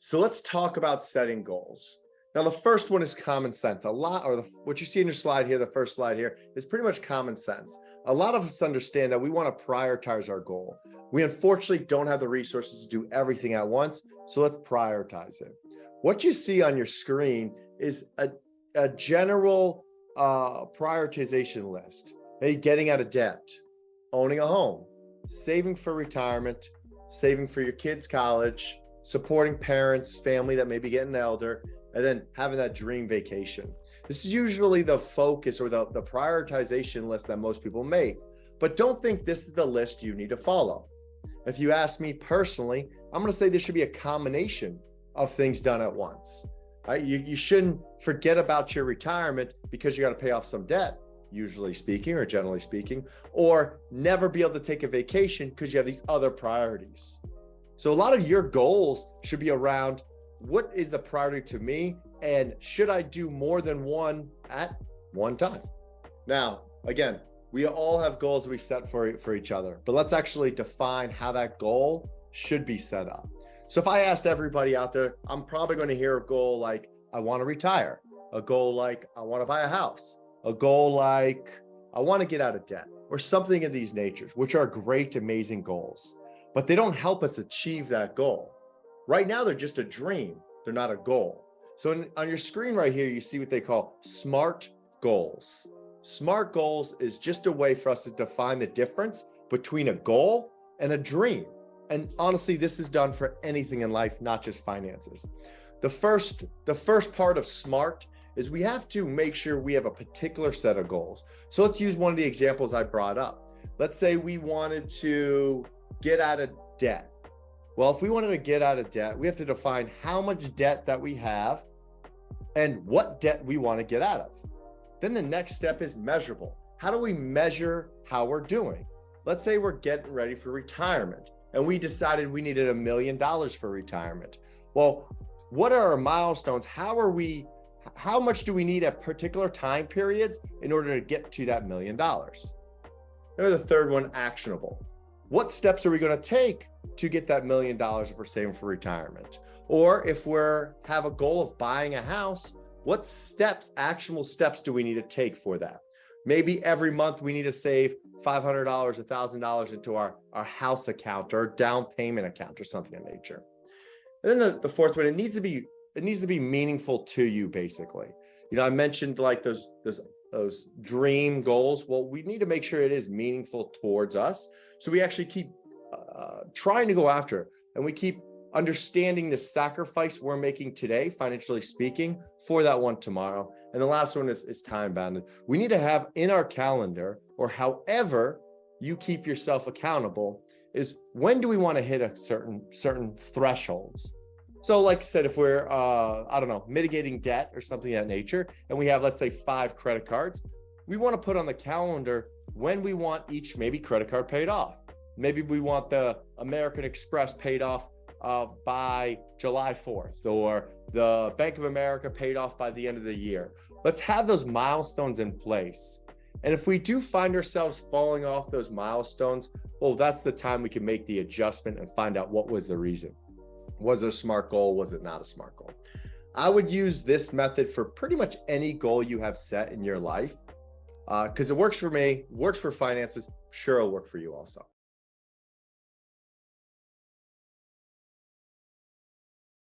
So let's talk about setting goals. Now, the first one is common sense. What you see in your slide here, the first slide here, is pretty much common sense. A lot of us understand that we want to prioritize our goal. We unfortunately don't have the resources to do everything at once, so let's prioritize it. What you see on your screen is a general prioritization list. Maybe getting out of debt, owning a home, saving for retirement, saving for your kids' college, supporting parents, family that may be getting elder, and then having that dream vacation. This is usually the focus or the prioritization list that most people make. But don't think this is the list you need to follow. If you ask me personally, I'm going to say this should be a combination of things done at once. Right? You shouldn't forget about your retirement because you got to pay off some debt, usually speaking or generally speaking, or never be able to take a vacation because you have these other priorities. So a lot of your goals should be around what is the priority to me, and should I do more than one at one time? Now, again, we all have goals we set for each other, but let's actually define how that goal should be set up. So if I asked everybody out there, I'm probably going to hear a goal like, I want to retire, a goal like, I want to buy a house, a goal like, I want to get out of debt, or something of these natures, which are great, amazing goals, but they don't help us achieve that goal. Right now, they're just a dream. They're not a goal. So on your screen right here, you see what they call SMART goals. SMART goals is just a way for us to define the difference between a goal and a dream. And honestly, this is done for anything in life, not just finances. The first part of SMART is we have to make sure we have a particular set of goals. So let's use one of the examples I brought up. Let's say we wanted to get out of debt. Well, if we wanted to get out of debt, we have to define how much debt that we have and what debt we want to get out of. Then the next step is measurable. How do we measure how we're doing? Let's say we're getting ready for retirement and we decided we needed $1 million for retirement. Well, what are our milestones? How much do we need at particular time periods in order to get to that $1 million? And the third one, actionable. What steps are we going to take to get that $1 million if we're saving for retirement? Or if have a goal of buying a house, what actionable steps do we need to take for that? Maybe every month we need to save $500, $1,000 into our house account or down payment account or something of nature. And then the fourth one, it needs to be meaningful to you, basically. I mentioned like those dream goals. Well, we need to make sure it is meaningful towards us. So we actually keep trying to go after it, and we keep understanding the sacrifice we're making today, financially speaking, for that one tomorrow. And the last one is time bounded. We need to have in our calendar, or however you keep yourself accountable, is when do we want to hit a certain thresholds. So like I said, if we're, mitigating debt or something of that nature, and we have, let's say 5 credit cards, we want to put on the calendar when we want each maybe credit card paid off. Maybe we want the American Express paid off by July 4th, or the Bank of America paid off by the end of the year. Let's have those milestones in place. And if we do find ourselves falling off those milestones, well, that's the time we can make the adjustment and find out what was the reason. Was it a SMART goal? Was it not a SMART goal? I would use this method for pretty much any goal you have set in your life, because it works for me, works for finances. Sure, it'll work for you also.